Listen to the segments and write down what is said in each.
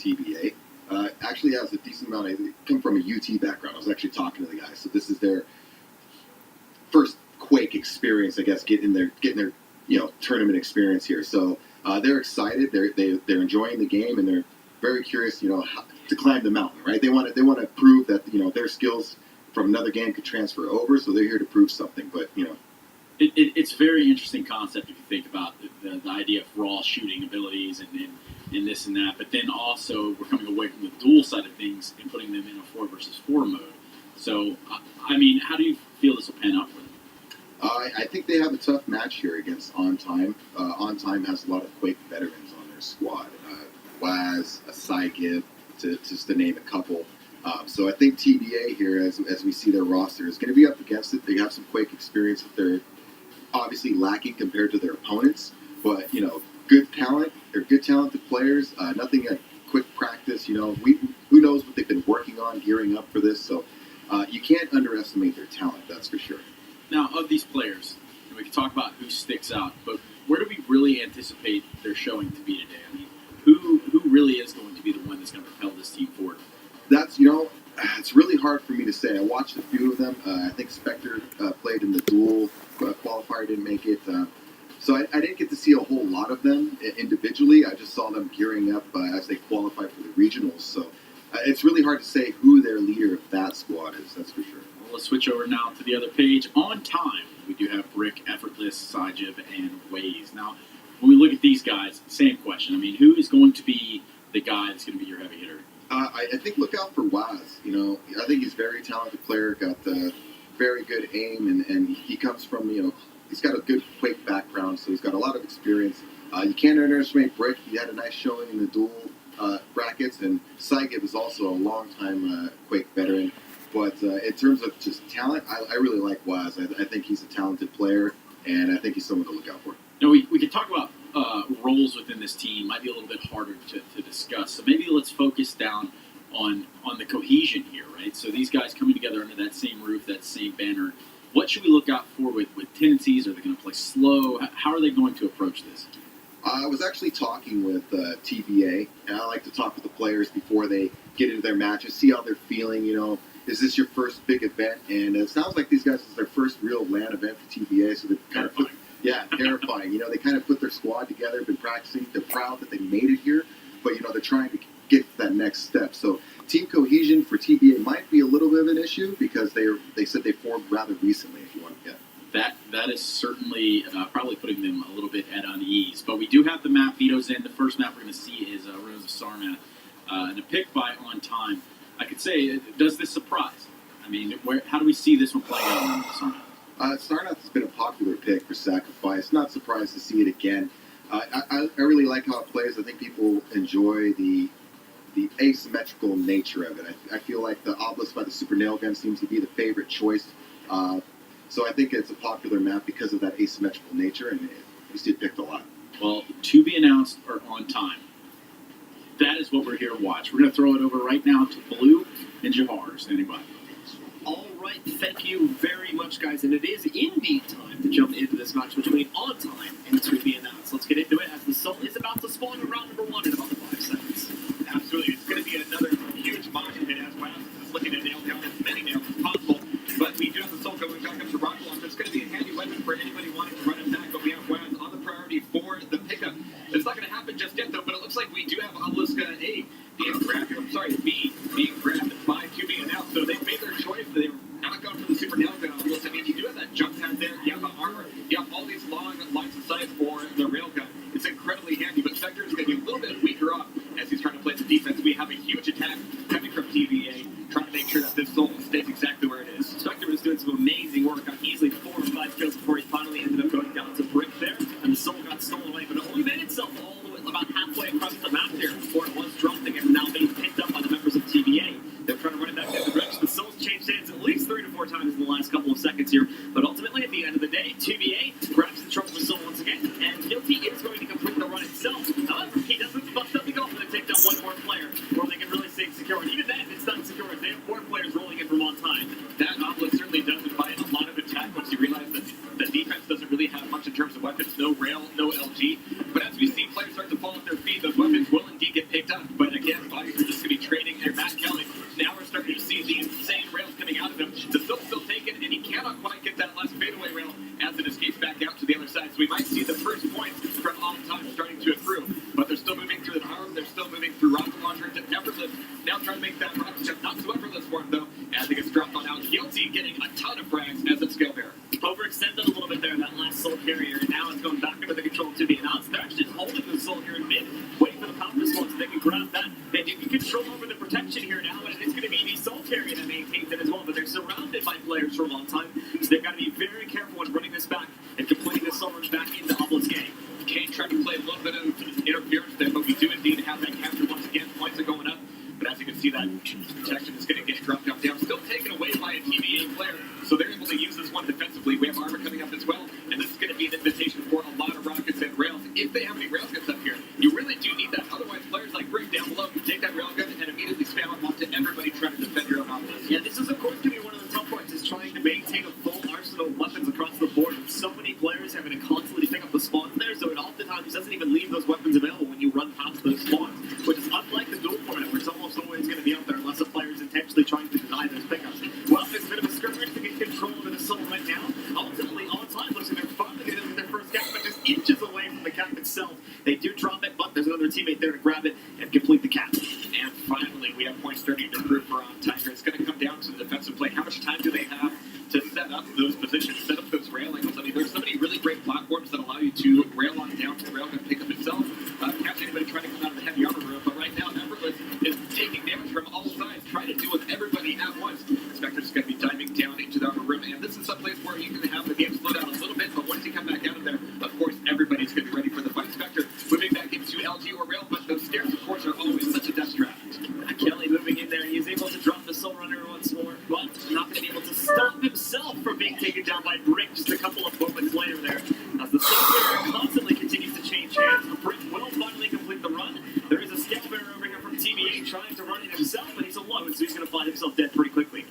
TBA. Actually has a decent amount. They come from a UT background. I was actually talking to the guys, so this is their first Quake experience, I guess, getting their tournament experience here. So they're excited. They're enjoying the game, and they're very curious, how to climb the mountain. Right? They want to prove that their skills from another game could transfer over. So they're here to prove something. But it's a very interesting concept if you think about the idea of raw shooting abilities and this and that. But then also we're coming away from the duel side of things and putting them in a 4 versus 4 mode. So I mean, how do you feel this will pan out for them? I think they have a tough match here against OnTime. OnTime has a lot of Quake veterans on their squad. whaz, a psygib, just to name a couple. So I think TBA here, as we see their roster, is going to be up against it. They have some Quake experience that they're obviously lacking compared to their opponents. But, good talent. They're good, talented players. Nothing like quick practice. Who knows what they've been working on, gearing up for this. So you can't underestimate their talent, that's for sure. Now, of these players, we can talk about who sticks out, but where do we really anticipate their showing to be today? I mean, who really is going to be the one that's going to propel this team forward? That's, it's really hard for me to say. I watched a few of them. I think Spectre played in the duel qualifier, didn't make it. So I didn't get to see a whole lot of them individually. I just saw them gearing up as they qualified for the regionals. So it's really hard to say who their leader of that squad is, that's for sure. Well, let's switch over now to the other page. OnTime, we do have Brick, Effortless, psygib, and whaz. Now, when we look at these guys, same question. I mean, who is going to be the guy that's going to be your heavy hitter? I think look out for whaz. I think he's a very talented player, got very good aim, and he comes from, he's got a good Quake background, so he's got a lot of experience. You can't underestimate Brick. He had a nice showing in the duel brackets, and psygib is also a long-time Quake veteran. But in terms of just talent, I really like whaz. I think he's a talented player, and I think he's someone to look out for. Now, we can talk about roles within this team. Might be a little bit harder to discuss. So maybe let's focus down on the cohesion here, right? So these guys coming together under that same roof, that same banner. What should we look out for with tendencies? Are they going to play slow? How are they going to approach this? I was actually talking with TBA, and I like to talk with the players before they get into their matches, see how they're feeling, Is this your first big event? And it sounds like these guys is their first real LAN event for TBA, so they kind of terrifying. They kind of put their squad together, been practicing. They're proud that they made it here, but they're trying to get to that next step. So team cohesion for TBA might be a little bit of an issue because they said they formed rather recently. If you want to get that is certainly probably putting them a little bit at unease. But we do have the map vetoes in. The first map we're going to see is Rose of Sarnath, and a pick by OnTime. I could say, does this surprise? I mean, how do we see this one playing out on Sarnath? Sarnath has been a popular pick for Sacrifice. Not surprised to see it again. I really like how it plays. I think people enjoy the asymmetrical nature of it. I feel like the Obelisk by the Super Nail Gun seems to be the favorite choice. So I think it's a popular map because of that asymmetrical nature, and you see it picked a lot. Well, to be announced or OnTime. That is what we're here to watch. We're going to throw it over right now to Blue and Jahars. Anybody? All right, thank you very much, guys. And it is indeed time to jump into this match between OnTime and To Be Announced. Let's get into it as the Soul is about to spawn in round number 1 in about 5 seconds. Absolutely. It's going to be another huge motion hit as whaz is looking to nail down as many nails as possible. But we do have the Soul going back up to rocket launcher. It's going to be a handy weapon for anybody wanting to run it back. But we have whaz on the priority for the pickup. It's not going to happen just yet, though, but it looks like we do have Obelisk A being grabbed here. B being grabbed by To Be Announced. So they made their choice. They were not going for the Super Nail Gun Obelisk. I mean, you do have that jump pad there. You have the armor. You have all these long lines of sight for the railgun. It's incredibly handy, but Spectre is going to be a little bit weaker up as he's trying to play the defense. We have a huge attack coming from TBA, trying to make sure that this Soul stays exactly where it is. Spectre was doing some amazing work on easily 4 or 5 kills before he finally ended up going down to Brick there, and the Soul got stolen away, but it only made itself all the way about halfway across the map there before it was dropping and now being picked up by the members of TBA. They're trying to run it back in the direction. The Soul's changed hands at least 3 to 4 times in the last couple of seconds here, but ultimately at the end of the day, TBA grabs the trophy with Soul once again, and Guilte is going to complete the run itself. However, he doesn't fuck something off and take down one more player, or they can really stay secure. And even then, it's not secure. They have 4 players rolling in from OnTime. That Obelisk certainly does invite a lot of attack once you realize that the defense doesn't really have much in terms of weapons. No rail, no LG. But as we see players start to fall off their feet, those weapons will indeed get picked up. But again, bodies are just going to be trading, and MattKelly, now we're starting to see the insane rails coming out of him. The Silk's still taken, and he cannot quite get that last fadeaway rail as it escapes back out to the other side. So we might see the first points from OnTime starting to accrue, but they're still moving through the power, they're still moving through rocket launcher to Effortless. Now trying to make that rocket jump not so effortless for him, though, as it gets dropped on out. Guilte getting a ton of frags as a scale bearer. Overextended a little bit there, that last soul carrier, and now it's going back into the control to be announced. They're actually just holding the soul here in mid, waiting for the power response so they can grab that. And you can control over the protection here now, and it's going to be the soul carrier that maintains it as well, but they're surrounded by players for a long time, so they've got to be very careful when running this back and completing the soul run back into Obelisk game. Kane trying to play a little bit of interference there, but we do indeed have that capture once again. Points are going up, but as you can see, that protection is going to get dropped down. Still taken away by a TVA player, so they're able to use this one defensively. We have armor coming up as well, and this is going to be an invitation for a lot of rockets and rails. If they have any railguns up here, you really do need that. Otherwise, players like Brick down below can take that railgun and immediately spam it off to everybody trying to defend your own office. Yeah, this is of course going to be one of the tough parts, is trying to maintain a full arsenal of weapons across the board, with so many players having to constantly pick up the spawns there, so it oftentimes doesn't even leave those weapons available when you run past those spawns, which is unlike the dual format, where it's almost always going to be out there unless a player is intentionally trying to deny those pickups. Well, there's a bit of a skirmish to get control over the soul right now. Ultimately, OnTime looks like they're finally going to get their first cap, but just inches away from the cap itself. They do drop it, but there's another teammate there to grab it and complete the cap. And finally, we have points starting to improve for OnTime. It's going to come down to the defensive play. How much time do they have to set up those positions, set up those rail angles? I mean, there's so many really great platforms that allow you to rail on down to the rail and pick up itself. Catch anybody trying to come out of the heavy armor room, but right now, Effortless is taking damage from all sides, trying to deal with everybody at once. Spectre's going to be diving down into the armor room, and this is some place where you can have the game slow down a little bit, but once you come back out of there, of course, everybody's going to be ready for the fight. Spectre moving back into LG or rail, but those stairs, of course, are always such a death trap. Kelly moving in there, he's able to drop the soul runner once more, but not going to be able to stop himself from being taken down by Brick just a couple of moments later there, as the soul carrier constantly continues to change hands. Brick will finally complete the run. There is a scale bearer over here from TVA trying to run it himself, but he's alone, so he's going to find himself dead pretty quickly.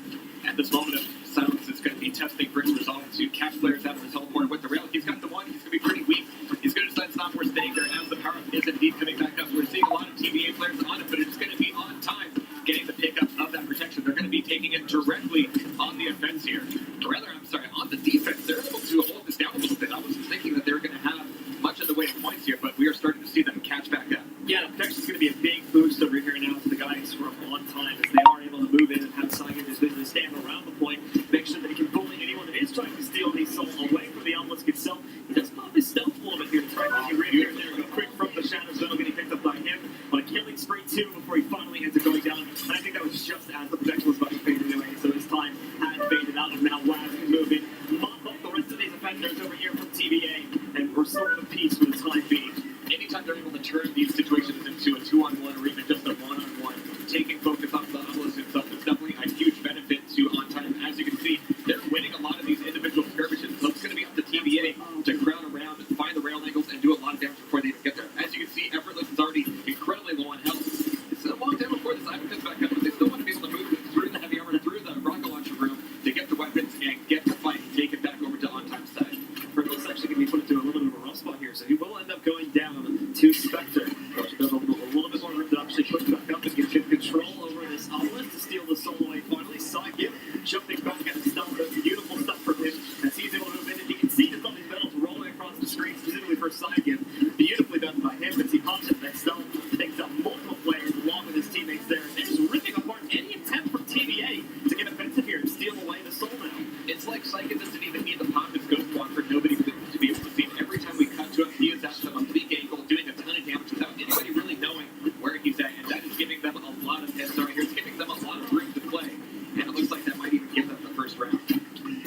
At this moment of silence, it's going to be testing Brick's resolve to catch players out of the teleport with the rail. He's got the one, he's going to be pretty weak. He's going to decide it's not worth staying there as the power up is indeed coming back up. We're seeing a lot of TVA players on it, but it's going to be OnTime getting the pickup of that protection. They're going to be taking it directly on the offense here. Or rather, I'm sorry, on the defense. They're able to hold this down a little bit. I wasn't thinking that they were going to have much of the way of points here, but we are starting to see them catch back up. Yeah, the protection is going to be a big boost over here now to the guys from OnTime, as they are able to move in and have psygib just basically stand around the point, make sure that he can bully anyone that is trying to steal these souls away from the Obelisk itself. He does pop his stealth a little bit here to try to get right here and there. Go quick from the shadows, that'll get picked up by him on a killing spree too before he finally ends up going down. And I think that was just as the protection was about to fade away, so his time had faded out, and now whaz can move in, mop up the rest of these offenders over here from TVA, and restore the peace for the time being. Anytime they're able to turn these situations into a 2-on-1 or even just a 1-on-1, taking focus off the Obelisk itself is definitely a huge benefit to OnTime. As you can see, they're winning a lot of these individual skirmishes, so it's going to be up to TVA to crowd around and find the rail angles and do a lot of damage before they even get there. As you can see, Effortless is already incredibly low on health. It's a long time before the Cyber comes back up, but they still want to be able to move through the heavy armor, through the rocket launcher room to get the weapons and get the fight and take it back over to OnTime's side. Effortless actually going to be put into a little bit of a rough spot here, so he will end up going down to Spectre, which does a little bit more room to actually push back up and get control over this Obelisk to steal the soul away finally. psygib jumping back at the stealth, beautiful stuff from him as he's able to move in, and you can see just all these metals rolling across the screen, specifically for psygib. Beautifully done by him as he pops it that stealth, takes out multiple players along with his teammates there, and they're just ripping apart any attempt from TVA to get offensive here and steal away the soul now. It's like psygib doesn't even need to pop his ghost walk for nobody to be able to see him. Every time we cut to him, he is at some oblique angle, doing a ton of damage without anybody really knowing where he's at, and that is giving them a lot of heads. Sorry, it's giving them a lot of room to play, and it looks like that might even give them the first round.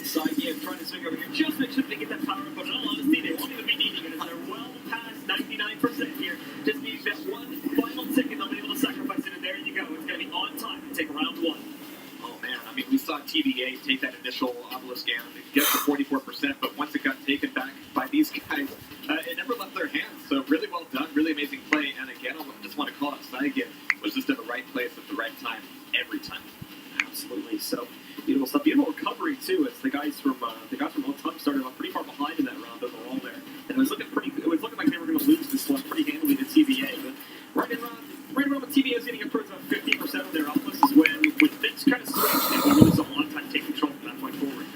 Psygib trying to swing over here, just make sure they get that power up, but in all honesty, they won't even be needing it as they're well past 99% here. Just need that one final tick, and they'll be able to sacrifice it, and there you go. It's going to be OnTime to take round one. Oh man, I mean, we saw TVA take that initial Obelisk scan, get to 44%, but once it got taken back by these guys, it never left their hands. So really well done, really amazing play. And again, I just want to call out psygib was just in the right place at the right time every time. Absolutely. So beautiful stuff. Beautiful recovery too, as the guys from OnTime started off pretty far behind in that round overall there, and it was looking like they were going to lose this one pretty handily to TVA. But right around when TVA was getting upwards of 50% of their uplifts is when things kind of switch and we really saw OnTime take control from that point forward.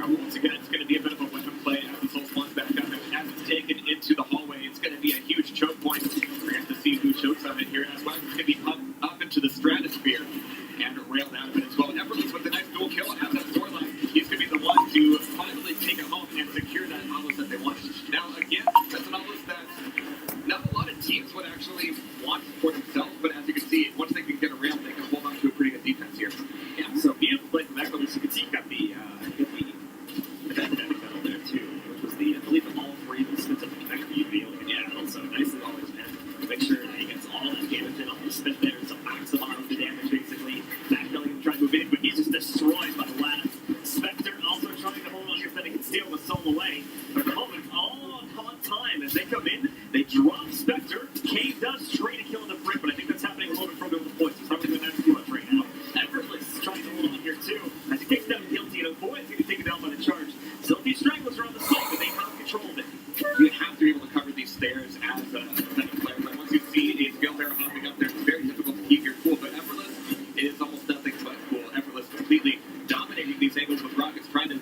Once again, it's going to be a bit of a weapon play as the Soul spawns back up. And as it's taken into the hallway, it's going to be a huge choke point. We're going to have to see who chokes on it here. As well, it's going to be up into the stratosphere and railed out of it as well. Effortless with the nice dual kill out of that storyline. He's going to be the one to finally take it home and secure that obelisk that they wanted. Now, again, that's an obelisk that not a lot of teams would actually want for themselves, but as you can see, once they can get around, they can hold on to a pretty good defense here. Yeah, so beautiful play from Effortless. You can see you got the dynamic battle there too, which was I believe all three of the splits of the UV. Yeah, also nicely always, man. Make sure that he gets all that damage in on the spit there, so maximize the damage basically. MattKelly trying to move in, but he's just destroyed by the whaz. Spectre also trying to hold on here so they can steal the soul away. But at the moment, all on time as they come in, they drop Spectre. Cave does trade a kill on the brick, but I think that's happening a little bit further with the points. It's probably going to too much right now. Effortless trying to hold on here too. As he takes down Guilte and avoids getting taken down by the charge. Sylvie Stranglers are on the site, but they have control of it. You have to be able to cover these stairs as a defensive player, but once you see a skill player hopping up there, it's very difficult to keep your cool. But Effortless is almost nothing but cool. Effortless completely dominating these angles with rockets, trying to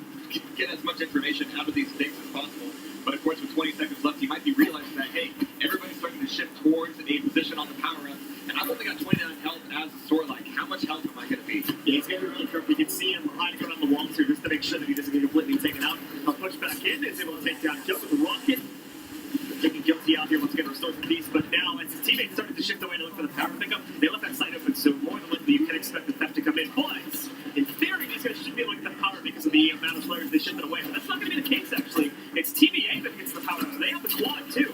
get as much information out of these stakes as possible. But of course, with 20 seconds left, you might be realizing that, hey, everybody's starting to shift towards a position on the power-up, and I've only got 29 health as a sword. Like, how much health am I going to be? Yeah, he's going to be really careful. You can see him hiding around the walls here just to make sure that he doesn't get completely taken out. I'll push back in, is able to take down Guilte with a rocket. Taking Guilte out here once again, restores the peace, but now as his teammates started to shift away to look for the power pickup, they left that side open, so more than likely you can expect the theft to come in. But in theory, these guys should be able to get the power because of the amount of players they shifted away. But that's not going to be the case, actually. It's TVA that gets the power. They have the quad, too.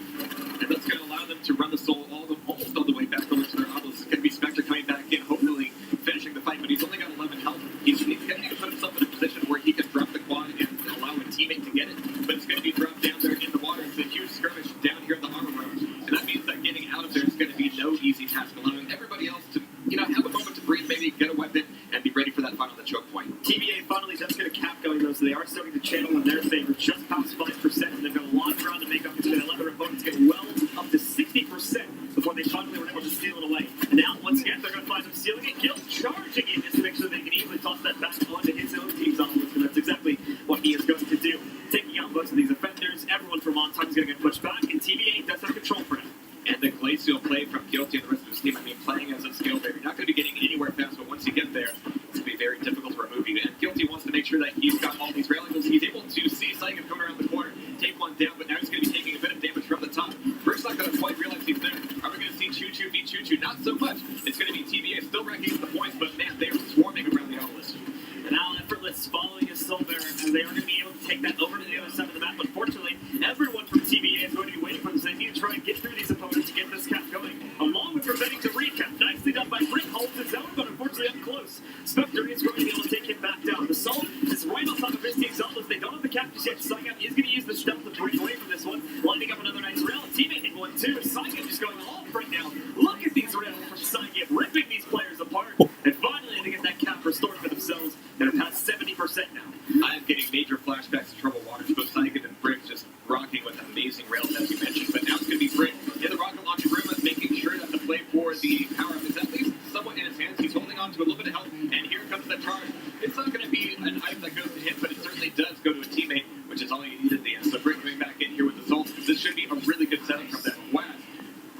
And that's going to allow them to run the soul almost all the way back over to their obelisk. It's going to be Spectre coming back in, hopefully finishing the fight, but he's only got 11 health. He's going to put himself in a position where he can drop the quad and allow a teammate to get it. But it's going to be dropped down there in the water. It's a huge skirmish down here in the armor room. And that means that getting out of there is going to be no easy task, allowing everybody else to, have a moment to breathe, maybe get a weapon, and be ready for that fight on the choke point. TVA finally does get a cap going, though, so they are starting to channel in their favor. Just past 5%, and they've got a long round to make up to it. Let their opponents get well up to 60% before they finally were able to steal it away. And now, once again, they're going to find them stealing it. Guilte charging in just to make sure they can easily toss that back onto his own team's obelisk, and that's exactly what he is going to do. Taking out most of these offenders, everyone from OnTime is going to get pushed back, and TVA does have control for him. And the glacial play from Guilte and the rest of his team, playing as a skill player, you're not going to be getting anywhere fast, but once you get there, it's going to be very difficult to remove you. And Guilte wants to make sure that he's got all these rail angles. He's able to see psygib coming around the corner, take one down, but now he's going to be taking a bit of damage from the top. Brick's not going to quite realize he's there. Are we going to see Choo Choo beat Choo Choo? Not so much. It's going to be TVA still wrecking the points, but man, they are swarming around the obelisk. And now Effortless following his soul bearer, and they are going to be able to take that over to the other side of the map. Unfortunately, everyone from TVA is going to be waiting for them, so they need to try and get through these opponents to get this cap going, along with preventing to recap. Nicely done by Brick, holds his own, but unfortunately up close. Spectre is going to be able to take him back down. The soul is right on top of his team's obelisk. They don't have the cap just yet. psygib is going to use the stealth to break away from this one, lining up another nice rail. Teammate hit one too. psygib just going off right now. Look at these rails from psygib, ripping these players apart. And finally, they get that cap restored for themselves. They're past 70% now. I'm getting major flashbacks to Troubled Waters, both psygib and Brick just rocking with amazing rails, as you mentioned. But now it's going to be Brick in the rocket launcher room, making sure that the play for the power-up is at least somewhat in his hands. He's holding on to a little bit of health, and here comes the charge. It's not going to be an item that goes to him, but it certainly does go to a teammate, which is all you need at the end. So Brick coming back in here with the soul. This should be a really good setup from that whaz.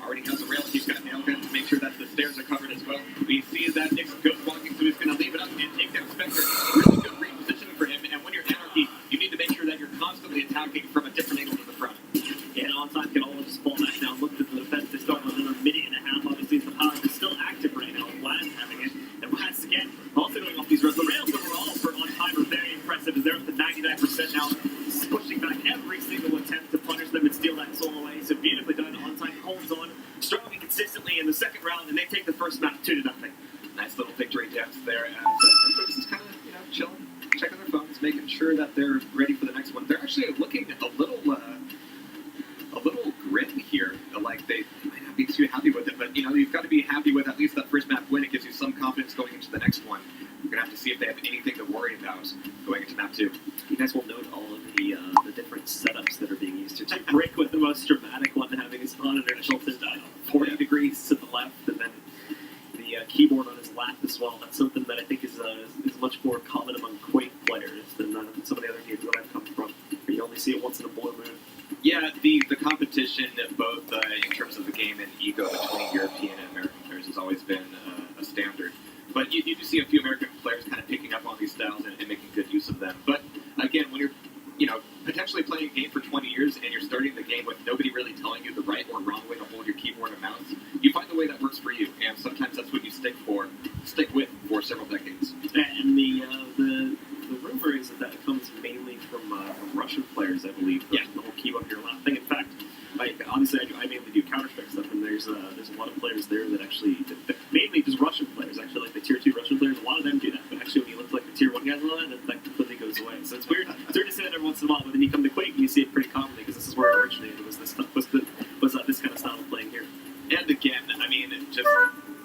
Already has a rail. He's got nail gun to make sure that the stairs are covered as well. We see that Nick's ghost walking, so he's going to leave it up and take down Spectre. Really good repositioning for him. And when you're Anarchy, you need to make sure that you're constantly attacking from a different angle to the front. Yeah, and OnTime can all just fall back now. Look at the defense. They start with another minute and a half. Obviously, the power is still active right now. whaz having it. And whaz again, also going off these rails. The rails overall for OnTime are very impressive as they're up to 99% now, pushing back every single attempt to punish them and steal that soul away. So beautifully done. OnTime holds on strong and consistently in the second round, and they take the first map 2-0. Nice little victory dance there, as everybody's just kind of, chilling, checking their phones, making sure that they're ready for the next one. They're actually looking a little grim here. Like they might not be too happy with it, but you've got to be happy with at least that first map win. It gives you some confidence going into the next one. We're gonna have to see if they have anything to worry about going into map 2. You guys will note all of the different setups that are being used here. Brick with the most dramatic one, having his on and tilted 40 degrees to the left, and then the keyboard on his lap as well. That's something that I think is much more common among Quake players than some of the other games that I've come from, where you only see it once in a blue moon. Yeah, the competition, both in terms of the game and ego between European and American players, has always been a standard. But you do see a few American players kind of picking up on these styles and making good use of them. But again, when you're potentially playing a game for 20 years and you're starting the game with nobody really telling you the right or wrong way to hold your keyboard and mouse, you find the way that works for you, and sometimes that's what you stick with for several decades. And the rumor is that comes mainly from Russian players, I believe. The whole keyboard your lap thing. In fact, obviously I mainly do Counter-Strike stuff, and there's a lot of players there that actually, mainly just Russian players, actually, like the Tier 2 Russian players, a lot of them do that. But actually, when you look like the Tier 1 guys and all that completely goes away. So it's weird. It's weird to say that every once in a while, but then you come to Quake and you see it pretty commonly, because this is where it originated, was this kind of style of playing here. And again, I mean, just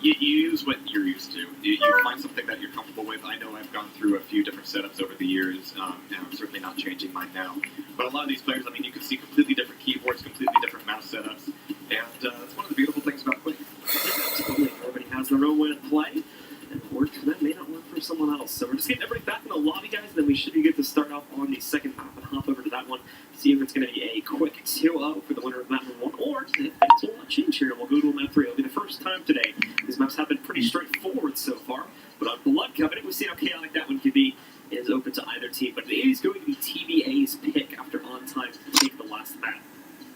you use what you're used to. You find something that you're comfortable with. I know I've gone through a few different setups over the years, and I'm certainly not changing mine now. But a lot of these players, I mean, you can see completely different keyboards, completely different mouse setups, and that's one of the beautiful things about Quake. Absolutely. Everybody has their own way to play, and what works for them may not work for someone else. So we're just getting everybody back in the lobby, guys, and then we should be good to start off on the second map and hop over to that one, see if it's going to be a quick 2-0 for the winner of map 1, or if things will change here, and we'll go to map 3. It'll be the first time today. These maps have been pretty straightforward so far, but on Blood Covenant, we've seen how chaotic that one could be. It is open to either team, but it is going to be TBA's pick after OnTime to take the last map.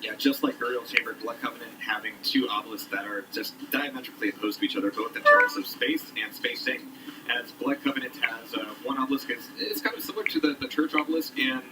Yeah, just like Burial Chamber, Blood Covenant having two obelisks that are just diametrically opposed to each other, both in terms of space and spacing. As Blood Covenant has one obelisk, it's kind of similar to the church obelisk in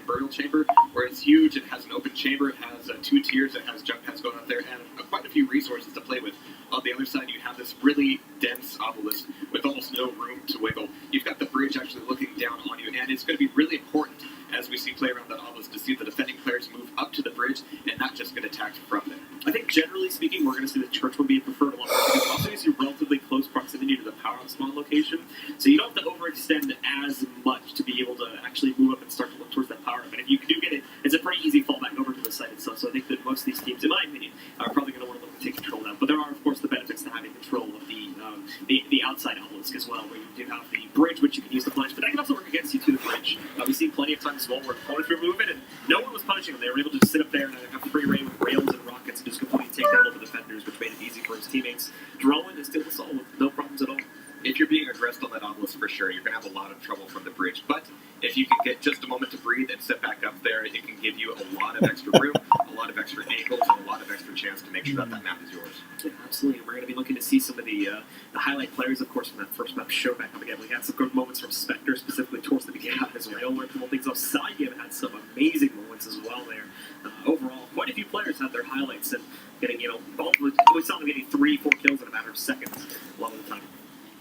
Burial Chamber, where it's huge, it has an open chamber, it has 2 tiers, it has jump pads going up there, and quite a few resources to play with. On the other side, you have this really dense obelisk with almost no room to wiggle. You've got the bridge actually looking down on you, and it's going to be really important as we see play around that obelisk to see the defending players move up to the bridge and not just get attacked from there. I think generally speaking, we're going to see the church one being preferred a lot more, because also gives you relatively close proximity to the power-up spawn location, so you don't have to overextend as much to be able to actually move up and start to look towards that power-up. And if you do get it, it's a pretty easy fallback over to the site itself, so I think that most of these teams, in my opinion, are probably going to want to look to take control now. But there are, of course, the benefits to having control of the outside obelisk as well, where you do have the bridge, which you can use to punish, but that can also work against you to the bridge. We've seen plenty of times as well where opponents were moving and no one was punishing them. They were able to just sit up there and have free reign with rails and rockets and just completely take down all the defenders, which made it easy for his teammates. Drone and steal the soul with no problems at all. If you're being aggressed on that obelisk, for sure, you're going to have a lot of trouble from the bridge. But if you can get just a moment to breathe and sit back up there, it can give you a lot of extra room, a lot of extra angles, and a lot of extra chance to make sure that map is yours. Yeah, absolutely. We're going to be looking to see some of the highlight players, of course, from that first map show back up again. We had some good moments from Spectre, specifically towards the beginning of his rail, where pulled things off. psygib had some amazing moments as well there. Overall, quite a few players had their highlights and getting, we saw them getting 3-4 kills in a matter of seconds a lot of the time.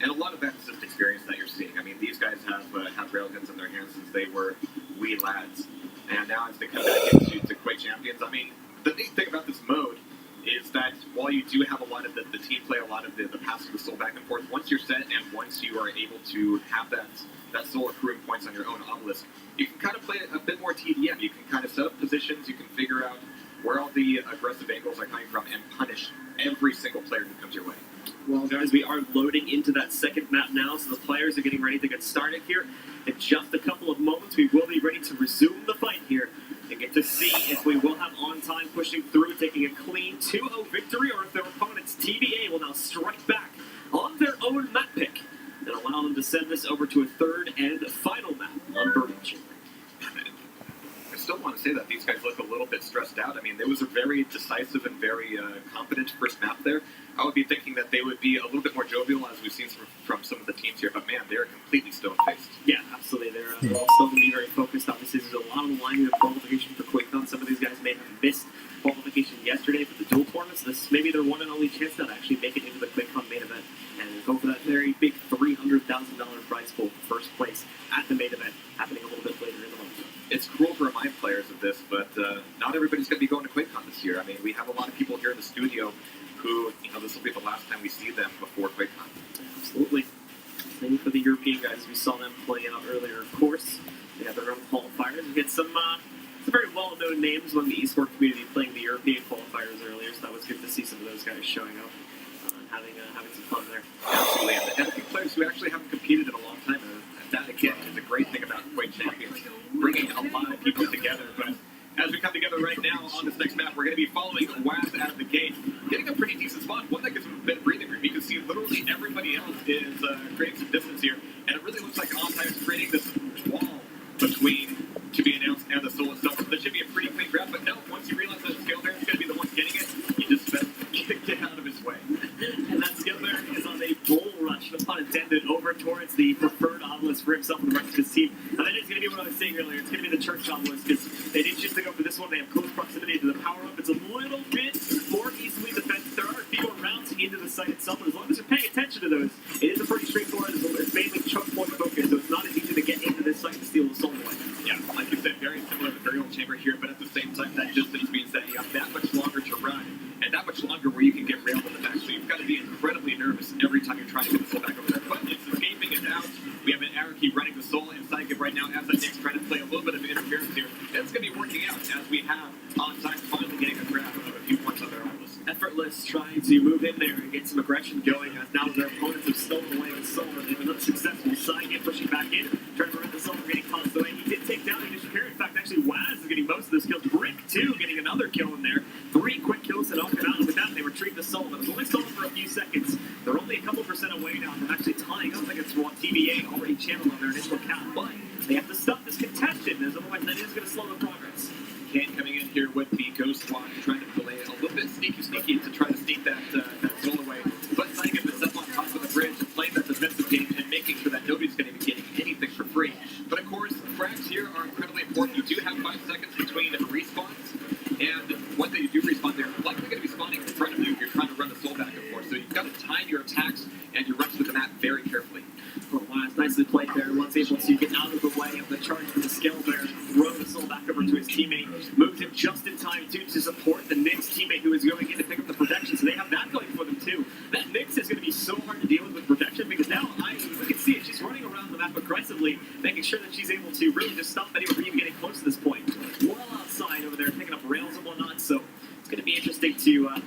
And a lot of that is just experience that you're seeing. I mean, these guys have railguns in their hands since they were wee lads. And now as they come back into Quake Champions, I mean, the neat thing about this mode is that while you do have a lot of the team play, a lot of the pass of the soul back and forth, once you're set and once you are able to have that soul accruing points on your own obelisk, you can kind of play a bit more TDM. You can kind of set up positions, you can figure out where all the aggressive angles are coming from and punish every single player who comes your way. Well, guys, we are loading into that second map now, so the players are getting ready to get started here. In just a couple of moments, we will be ready to resume the fight here and get to see if we will have OnTime pushing through, taking a clean 2-0 victory, or if their opponents, TBA, will now strike back on their own map pick and allow them to send this over to a third and final map on Burial Chamber. I still want to say that these guys look a little bit stressed out. I mean, it was a very decisive and very competent first map there. I would be thinking that they would be a little bit more jovial, as we've seen from some of the teams here, but man, they're completely stone-faced. Yeah, absolutely. They're all still going to be very focused. Obviously, there's a lot on the line of qualification for QuakeCon. Some of these guys may have missed qualification yesterday for the dual tournaments. This may be their one and only chance now to actually make it into the QuakeCon main event and go for that very big $300,000 prize pool for first place at the main event, happening a little bit later in the month. It's cruel to remind players of this, but not everybody's going to be going to QuakeCon this year. I mean, we have a lot of people here in the studio who, this will be the last time we see them before QuakeCon. Absolutely. Same for the European guys. We saw them playing out earlier, of course. They have their own qualifiers. We get some very well-known names among the esports community playing the European qualifiers earlier, so that was good to see some of those guys showing up. having some fun there. Absolutely. And a few players who actually haven't competed in a long time. And that, again, is a great thing about Quake Champions, bringing a lot of people together. But as we come together right now on this next map, we're going to be following whaz out of the gate, getting a pretty decent spot, one that gives him a bit of breathing room. You can see literally everybody else is creating some distance here, and it really looks like OnTime is creating this wall between to be announced and the soul itself. So this should be a pretty clean grab, but no, once you realize that Skill Bear is going to be the one getting it, you just best get out of his way. And that Skill Bear is on a bull rush, no pun intended, over towards the preferred obelisk for himself and the rest of his team. And that is going to be what I was saying earlier. It's going to be the church obelisk, because they didn't choose to go for this one. They have close proximity to the power-up. It's a little bit more easily defended. There are a few more rounds into the site itself, but as long as you're paying attention to those, it is a pretty straightforward. It's mainly choke point focus, so it's not as easy to get into this site and steal the soul away. Yeah, like you said, very similar to the Burial Chamber here, but at the same time, that distance means that you have that much longer to run, and that much longer where you can get railed in the back. So you've got to be incredibly nervous every time you're trying to get the soul back over there. But it's escaping, it's out. We have an Araki running the soul and psygib right now as that Nick's trying to play a little bit of interference here. And it's going to be working out as we have OnTime finally getting a grab of a few points on their obelisk. Effortless trying to move in there and get some aggression going, as now their opponents have stolen away the soul, and they've been unsuccessful. Psygib pushing back in, trying to prevent the soul from getting tossed away. He did take down the initial carry. In fact, actually, whaz is getting most of those kills. Brick, too, getting another kill in there. 3 quick kills to knock it out. With that, they retrieve the soul. It was only stolen for a few seconds. They're only a couple % away now from actually tying up against what TVA already channeled on their initial count. But they have to stop this contention, as otherwise that is going to slow the progress. Kane coming in here with the Ghost Squad, trying to delay it a little bit sneaky to try to sneak that soul away. But Psygib is up on top of the bridge and playing that defensive game and making sure that nobody's going to be getting anything for free. But of course, frags here are incredibly important. You do have 5 seconds between respawns, and when they do respawn, they're likely going to be spawning in front of you if you're trying to run the soul back and forth. So you've got to time your attacks and your runs to the map very carefully. Well, whaz nicely played there. Once able to get out of the way of the charge for the Skill Bear, throw the soul back over to his teammate, moved him just in time too to support the Nyx teammate who is going in to pick up the protection. So they have that going for them too. That Nyx is going to be so hard to deal with protection, because now we can see it. She's running around the map aggressively, making sure that she's able to really just stop anyone from even getting close to this point. Well outside over there, picking up rails and whatnot. So it's going to be interesting to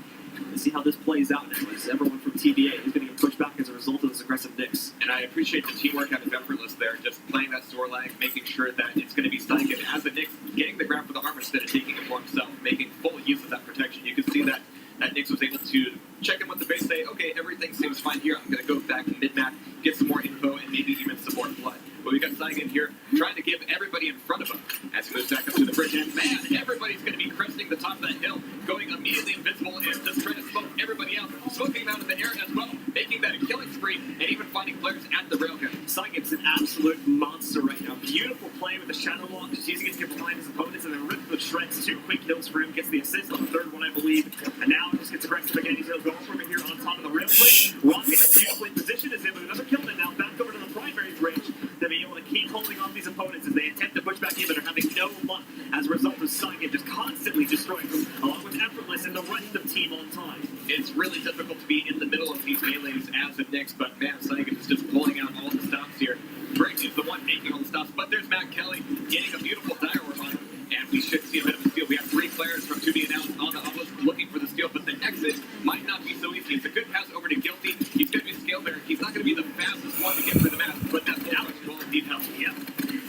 see how this plays out now, as everyone from TVA is going to get pushed back as a result of this aggressive Nyx. And I appreciate the teamwork out of Effortless there, just playing that store lag, making sure that it's going to be Psygib as the Nyx getting the grab for the armor instead of taking it for himself, making full use of that protection. You can see that Nyx was able to check in with the base, say, okay, everything seems fine here. I'm going to go back mid-map, get some more info, and maybe even some more blood. But we got Psygib here trying to give everybody in front of him as he moves back up to the bridge. And man, everybody's going to be cresting the top of that hill, going immediately invisible and just trying to smoke everybody else, smoking them out of the air as well, making that a killing spree, and even finding players at the railhead. Psygib's an absolute monster right now. Beautiful play with the shadow walk, just using it to get behind his opponents, and then ripped the shreds. 2 quick kills for him, gets the assist on the third one, I believe. And now just gets aggressive again. He's going to go for him here on top of the railway. Rocket is beautifully positioned as him with another kill, and now back over to the primary bridge to be able to keep holding off these opponents as they attempt to push back in, but are having no luck as a result of Psygib just constantly destroying them, along with Effortless and the rest of Team OnTime. It's really difficult to be in the middle of these melees as a Nyx, but man, Psygib is just pulling out all the stops here. Brick is the one making all the stops, but there's MattKelly getting a beautiful direwolf on him, and we should see a bit of a steal. We have 3 players from 2B announced on the obelisk looking for the steal, but the exit might not be so easy. It's a good pass over to Guilte. He's going to be Scale Bear. He's not going to be the fastest one to get through the map, but that's how much will need help. Yeah.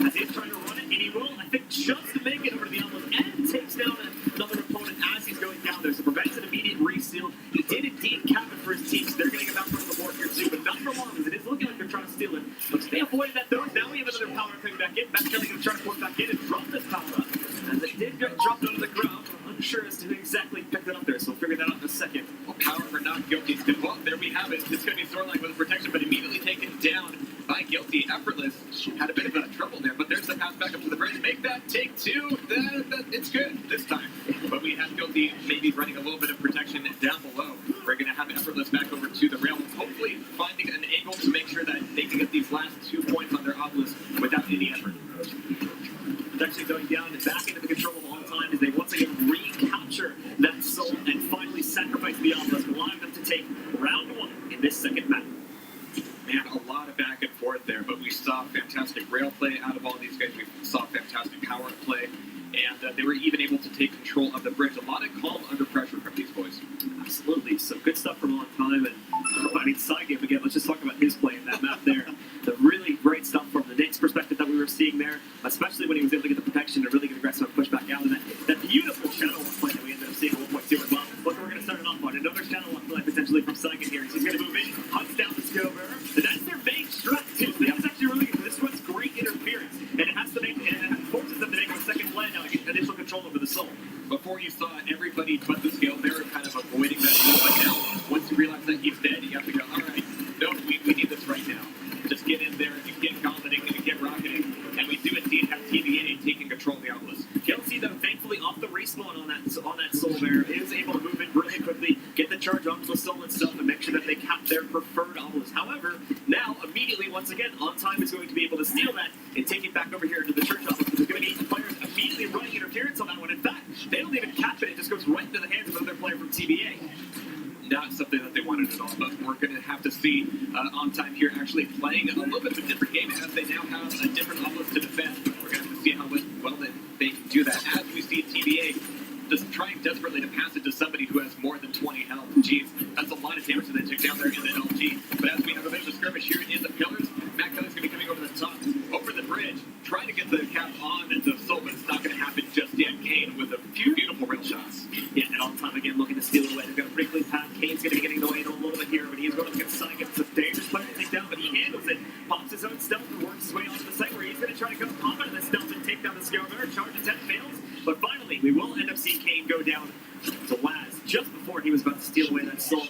As he's trying to run it, and he will, I think, just to make it over to the obelisk, and takes down another opponent as he's going down there, so prevents an immediate reseal. He did indeed cap it for his team, so they're going to get back from the board here too, but not for long, as it is looking like they're trying to steal it. Looks they avoided that though. Now we have another power coming back in. MattKelly going to try to port back in and drop this power up. As it did get dropped onto the ground, I'm unsure as to who exactly picked it up there, so we'll figure that out in a second. Well, power for not Guilty. Well, there we have it. It's going to be Zorlag with protection, but immediately taken down by Guilty. Effortless had a bit of trouble there, but there's the pass back up to the bridge. Make that take 2. It's good this time. But we have Guilty maybe running a little bit of protection down below. We're going to have Effortless back over to the rail, hopefully finding an angle to make sure that they can get these last 2 points on their obelisk without any effort. It's actually going down and back into the control of OnTime as they once again recapture that soul and finally sacrifice the obelisk, allowing them to take round 1 in this second map. Man, a lot of back and forth there, but we saw fantastic rail play out of all these guys. We saw fantastic power play, and they were even able to take control of the bridge. A lot of calm under pressure from these boys. Absolutely. Some good stuff from OnTime, and about his play in that map there. The really great stuff from the Knicks perspective that we were seeing there, especially when he was able to get the protection and really get aggressive and push back out. And that beautiful shadow walk play that we ended up seeing at 1.2 as well. Look, we're going to start it off on another shadow walk play potentially from psygib here. He's going to move in, hunts down the skill bearer, and that's their main strat too. That's actually really good. This one's great interference, and it has to make it forces them to make a second play now to get initial control over the soul. Before you saw everybody but the scale bearer kind of avoiding that move, but now once you realize that he's dead, you have to go, all right, no, we need this right now. Just get in there and get dominating and get rocketing. And we do indeed have TVA taking control of the Obelisk. Guilte, though, thankfully off the respawn on that soul bearer, is able to move in really quickly, get the charge onto the soul itself, and make sure that they cap their preferred Obelisk. However, now, immediately, once again, OnTime is going to be able to steal that and take it back over here into the church Obelisk. There's going to be players immediately running interference on that one. In fact, they don't even cap it. It just goes right into the hands of another player from TVA. Not something that they wanted at all, but we're going to have to see OnTime here actually playing a little bit of a different game as they now have a different obelisk to defend. We're going to have to see how well they can do that. As we see TVA just trying desperately to pass it to somebody who has more than 20 health. Jeez, that's a lot of damage that they took down there in the LG. But as we have a bit of a skirmish here in the pillars, MattKelly's going to be coming over the top, over the bridge, trying to get the cap on the soul, but it's not going to happen just yet. Kane with a few beautiful rail shots. Yeah, and OnTime again looking to steal it away. They've got a pretty clean path. Kane's going to be getting away in a little bit here, but he's going to get psygib. It's a dangerous player to take down, but he handles it. Pops his own stealth and works his way onto the site where he's going to try to go pop out of the stealth and take down the scale bearer. Charge attack fails, but finally we will end up seeing Kane go down to whaz just before he was about to steal away that soul.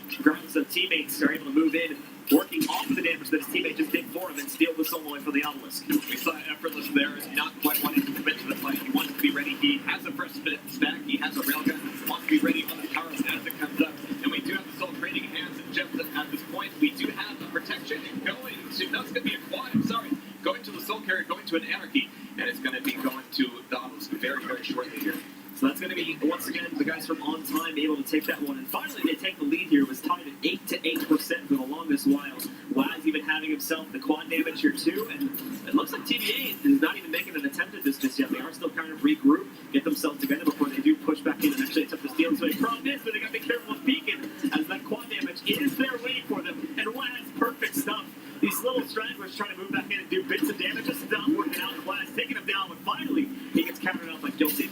So teammates are able to move in, working off of the damage that his teammate just did for him and steal the soul away from the obelisk. We saw Effortless there, not quite wanting to commit to the fight. He wants to be ready. He has a fresh stack. He has a railgun. Wants to be ready on the power as it comes up. And we do have the soul trading hands. And just at this point, we do have a protection going to, no, it's going to be a quad, I'm sorry, going to the soul carrier, going to an anarchy. And it's going to be going to the obelisk very, very shortly here. So that's going to be, once again, the guys from OnTime able to take that one. And finally, they take the lead here. It was tied at 8 to 8% for the longest while. whaz even having himself the quad damage here, too. And it looks like TVA is not even making an attempt at this just yet. They are still kind of regroup, get themselves together before they do push back in and actually attempt to steal. So the problem is that they got to be careful with peeking, as that quad damage is there waiting for them. And whaz, perfect stuff. These little stragglers trying to move back in and do bits of damage, just not working out. whaz taking him down, but finally, he gets countered out by Guilte.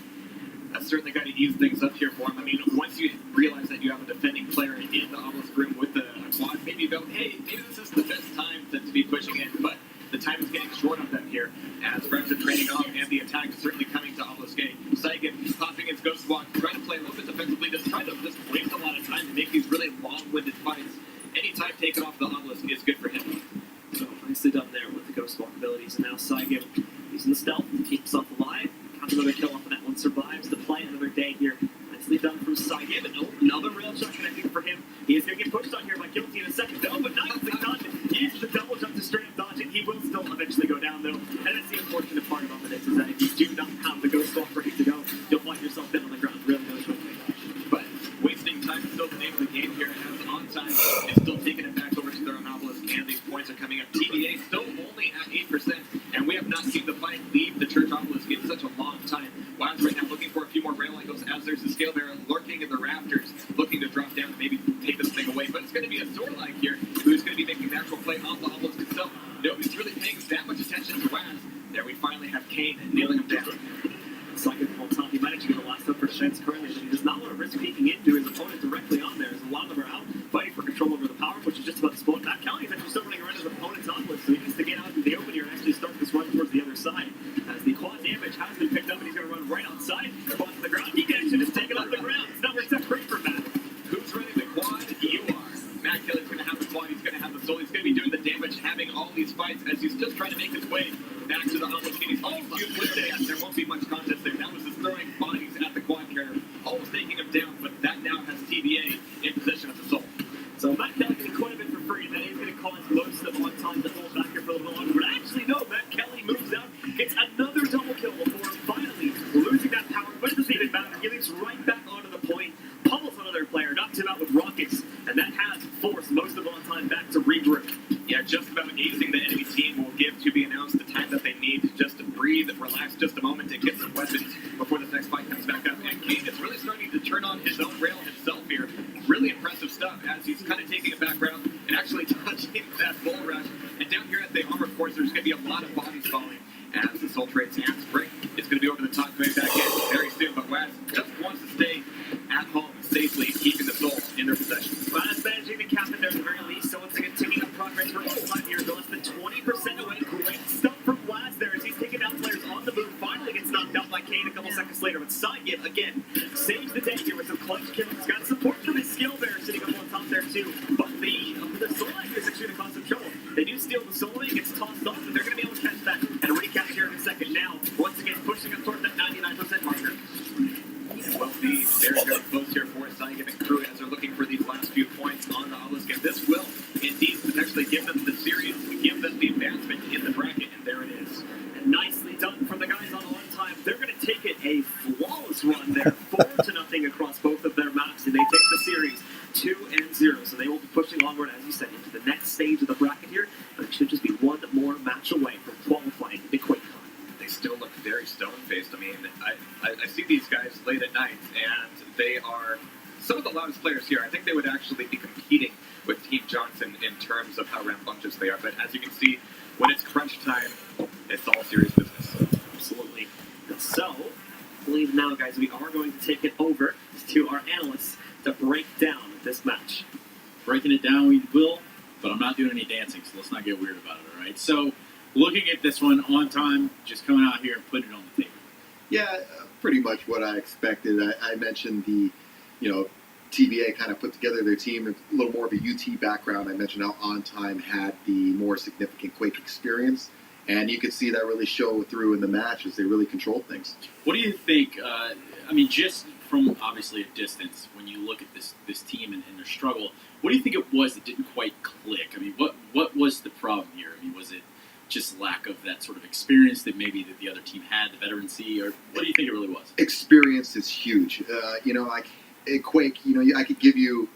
That's certainly got to ease things up here for him. I mean, once you realize that you have a defending player in the obelisk room with a quad, maybe you go, hey, maybe this is the best time to be pushing in, but the time is getting short on them here, as friends are trading off, and the attack is certainly coming to obelisk A. psygib popping his ghost walk, trying to play a little bit defensively, just trying to just waste a lot of time to make these really long-winded fights. Any time taken off the obelisk is good for him. So nicely done there with the ghost walk abilities, and now psygib using the stealth to keep himself alive. Counts another kill off of that one, survives to play another day here. Nicely done from psygib, and another rail shot connecting for him. He is going to get pushed on here by Guilte in a second, though, but nicely done. Uses the double jump to straight up dodge it. He will still eventually go down, though. And that's the unfortunate part about this, is that if you do not have the ghost walk ready to go, you'll find yourself down on the ground really, really quickly. But wasting time is still the name of the game here, as OnTime is still taking it back over to their obelisk, and these points are coming up. TVA still only at 8%, and we have not seen the fight leave the church obelisk in such a long time. whaz right now looking for a few more rail angles, as there's a scale bearer lurking in the rafters, looking to drop down and maybe take this thing away. But it's going to be a Zorlag here, who's going to be making the actual play on the obelisk itself. Nobody's really paying that much attention to whaz. There we finally have Kane nailing him down. psygib on top. He might actually get the last up for Shens currently, but he does not want to risk peeking into his opponent directly on there, as a lot of them are out fighting for control over the power, which is just about to spawn. MattKelly is actually still running around his opponent's obelisk, so he needs to get out into the open here and actually start this run towards the other side. As the quad damage has been picked up, and he's going to run right outside, quad to the ground. He can actually just take it off the ground. It's not worked out great for Matt. Who's running the quad? You are. MattKelly's going to have the quad, he's going to have the soul, he's going to be doing the damage, having all these fights as he's just trying to make his way back to the obelisk. Oh, yes, there won't be much contest there. That was just throwing bodies at the quad carrier, almost taking him down, but that now has TVA in possession of the soul. So MattKelly getting quite a bit for free. That is going to cause most of OnTime to hold back here for a little bit longer. But actually, no, MattKelly moves out, gets another double kill before finally losing that power. But it doesn't even matter. He leaps right back onto the point, pummels another player, knocks him out with rockets, and that has forced most of OnTime back to regroup. Yeah, just about easing the enemy team will give to be announced the time that they need just to breathe, relax just a moment, and get some weapons before this next fight comes back up. And Kane is really starting to turn on his own rail himself here. Really impressive stuff as he's kind of taking a back route and actually touching that bull rush. And down here at the armor course, there's going to be a lot of bodies falling as the Soul Trade's hands break. It's going to be over the top, going back in very soon. But whaz just wants to stay at home safely, keeping the Soul in their possession. whaz managing to cap it there at the very least, so it's taking up progress for OnTime here. They're less than 20% away. Great stuff from whaz there as he's taking down players on the move. Finally gets knocked out by Kane a couple seconds later. But psygib, again, saves the day here with some clutch kills. He's got support from his skill there, sitting up on top there too. But the Soul Egg is actually going to cause some trouble. They do steal the Soul Egg, gets tossed off, but they're going to be able to catch that and recap here in a second. Now, once again, pushing up toward that 99% marker. Well, the very, very close here for psygib and crew as they're looking for these last few points on the obelisk. And this will indeed potentially give them the series, give them the advancement in the bracket, and there it is. And nicely done from the guys on OnTime. They're going to take it a flawless run there, 4-0 across both of their maps, and they take the series 2-0. So they will be pushing onward, as you said, into the next stage of the bracket here. But it should just be one more match away from qualifying the QuakeCon. They still look very stone-faced. I mean, I see these guys late at night, and they are some of the loudest players here. I think they would actually be competing with Team Johnson in terms of how rambunctious they are. But as you can see, when it's crunch time, it's all serious business. Absolutely. So, I believe now, guys, we are going to take it over to our analysts to break down this match. Breaking it down, we will, but I'm not doing any dancing, so let's not get weird about it, all right? So, looking at this one OnTime, just coming out here and putting it on the table. Yeah, pretty much what I expected. I mentioned the, TBA kind of put together their team, a little more of a UT background. I mentioned how OnTime had the more significant Quake experience, and you could see that really show through in the match as they really controlled things. What do you think, just from obviously a distance, when you look at this team and their struggle, what do you think it was that didn't quite click? I mean, what was the problem here? I mean, was it just lack of that sort of experience that maybe that the other team had, the veterancy, or what do you think it really was? Experience is huge. In Quake, I could give you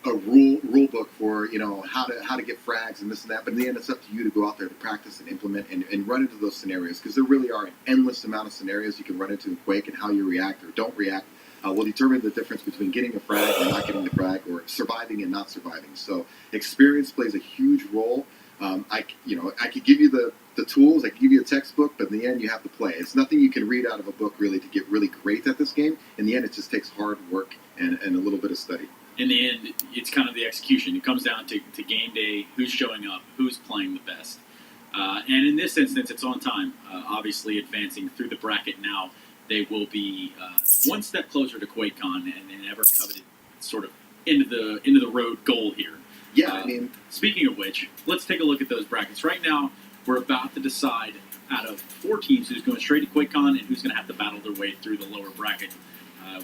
a rule book for how to get frags and this and that, but in the end, it's up to you to go out there to practice and implement and run into those scenarios, because there really are an endless amount of scenarios you can run into in Quake, and how you react or don't react will determine the difference between getting a frag and not getting the frag, or surviving and not surviving. So experience plays a huge role. I could give you the tools, I could give you a textbook, but in the end, you have to play. It's nothing you can read out of a book really to get really great at this game. In the end, it just takes hard work and a little bit of study. In the end, it's kind of the execution. It comes down to game day, who's showing up, who's playing the best. And in this instance, it's OnTime, obviously advancing through the bracket now. They will be one step closer to QuakeCon and an ever-coveted sort of end-of-the-road goal here. Yeah, Speaking of which, let's take a look at those brackets. Right now, we're about to decide out of 4 teams who's going straight to QuakeCon and who's going to have to battle their way through the lower bracket.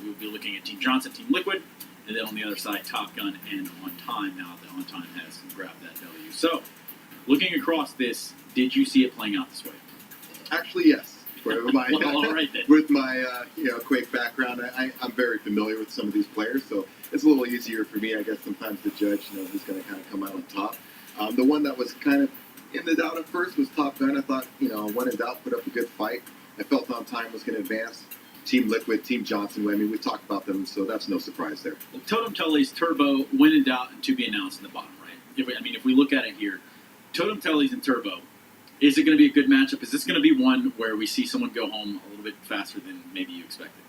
We'll be looking at Team Johnson, Team Liquid, and then on the other side, Top Gun and OnTime, now that OnTime has grabbed that W. So, looking across this, did you see it playing out this way? Actually, yes. With my, well, all right then. With my Quake background, I'm very familiar with some of these players, so it's a little easier for me, I guess, sometimes to judge who's going to kind of come out on top. The one that was kind of in the doubt at first was Top Gun. I thought, when in doubt, put up a good fight. I felt OnTime was going to advance. Team Liquid, Team Johnson, we talked about them, so that's no surprise there. Well, Totem Telly's Turbo, when in doubt, and to be announced in the bottom right. If we look at it here, Totem Telly's and Turbo, is it going to be a good matchup? Is this going to be one where we see someone go home a little bit faster than maybe you expected?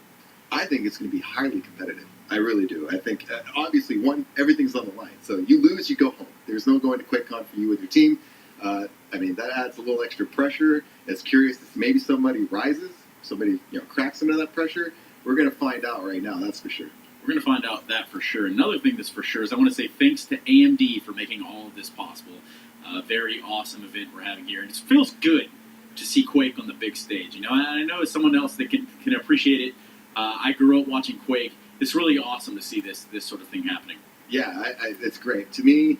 I think it's going to be highly competitive. I really do. I think, obviously, everything's on the line. So you lose, you go home. There's no going to QuakeCon for you with your team. That adds a little extra pressure. It's curious if maybe somebody rises, somebody cracks into that pressure. We're going to find out right now, that's for sure. We're going to find out that for sure. Another thing that's for sure is I want to say thanks to AMD for making all of this possible. A very awesome event we're having here. And it feels good to see Quake on the big stage. I know as someone else that can appreciate it. I grew up watching Quake. It's really awesome to see this sort of thing happening. Yeah, it's great. To me,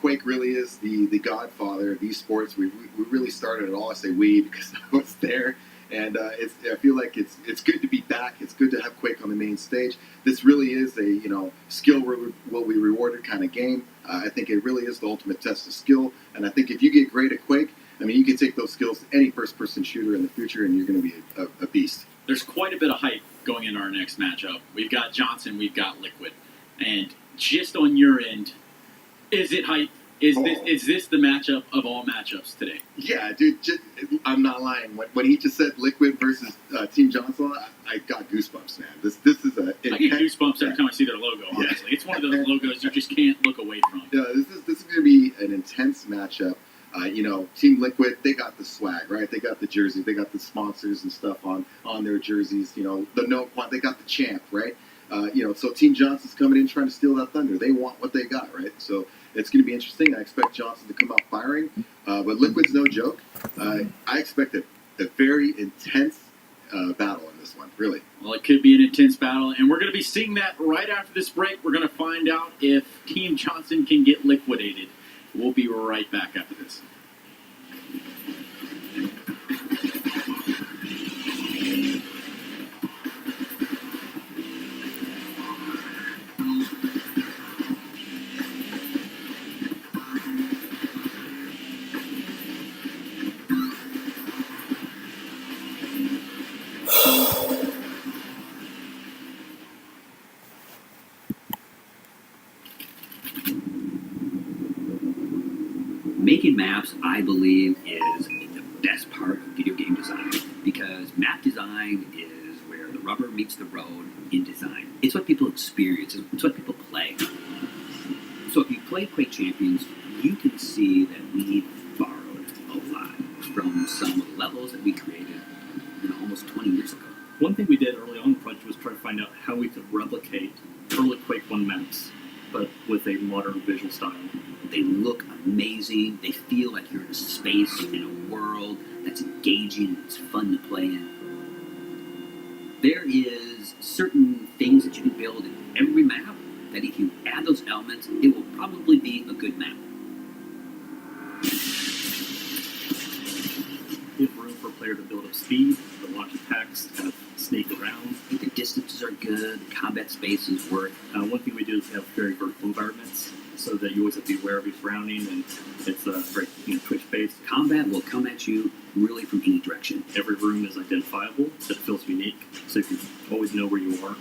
Quake really is the godfather of esports. We really started it all. I say we because I was there. And I feel like it's good to be back. It's good to have Quake on the main stage. This really is a skill will be rewarded kind of game. I think it really is the ultimate test of skill. And I think if you get great at Quake, you can take those skills to any first-person shooter in the future, and you're going to be a beast. There's quite a bit of hype going into our next matchup. We've got Johnson, we've got Liquid, and just on your end, is it hype? Is this the matchup of all matchups today? Yeah, dude, I'm not lying. When he just said Liquid versus Team Johnson, I got goosebumps, man. This is a. I get goosebumps every time I see their logo. Honestly, it's one of those logos you just can't look away from. Yeah, this is going to be an intense matchup. Team Liquid, they got the swag, right? They got the jersey, they got the sponsors and stuff on their jerseys. The no point, they got the champ, right? So Team Johnson's coming in trying to steal that thunder. They want what they got, right? So it's going to be interesting. I expect Johnson to come out firing, but Liquid's no joke. I expect a very intense battle in this one, really. Well, it could be an intense battle, and we're going to be seeing that right after this break. We're going to find out if Team Johnson can get liquidated. We'll be right back after this. Making maps, I believe, is the best part of video game design, because map design is where the rubber meets the road in design. It's what people experience. It's what people play. So if you play Quake Champions, you can see that we borrowed a lot from some of the levels that we created almost 20 years ago. One thing we did early on in the project was try to find out how we could replicate early Quake 1 maps, but with a modern visual style. They look amazing. They feel like you're in a space, in a world that's engaging, it's fun to play in. There is certain things that you can build in every map that if you add those elements, it will probably be a good map. We have room for a player to build up speed, to watch attacks, kind of sneak around. The distances are good, the combat spaces work. One thing we do is have very vertical environments, so that you always have to be aware of your surrounding, and it's very twitch-based. Combat will come at you really from any direction. Every room is identifiable, so it feels unique, so you can always know where you are.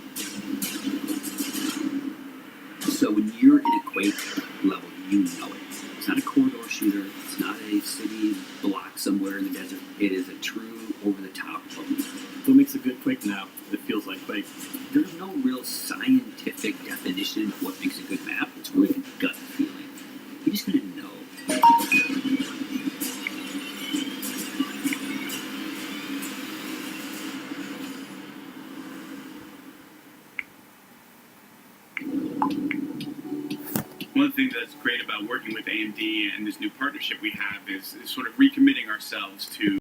So when you're in a Quake level, you know it. It's not a corridor shooter. It's not a city block somewhere in the desert. It is a true over-the-top moment. What makes a good Quake map? It feels like Quake. There's no real scientific definition of what makes a good map. It's really a gut feeling. You're just gonna know. One thing that's great about working with AMD and this new partnership we have is sort of recommitting ourselves to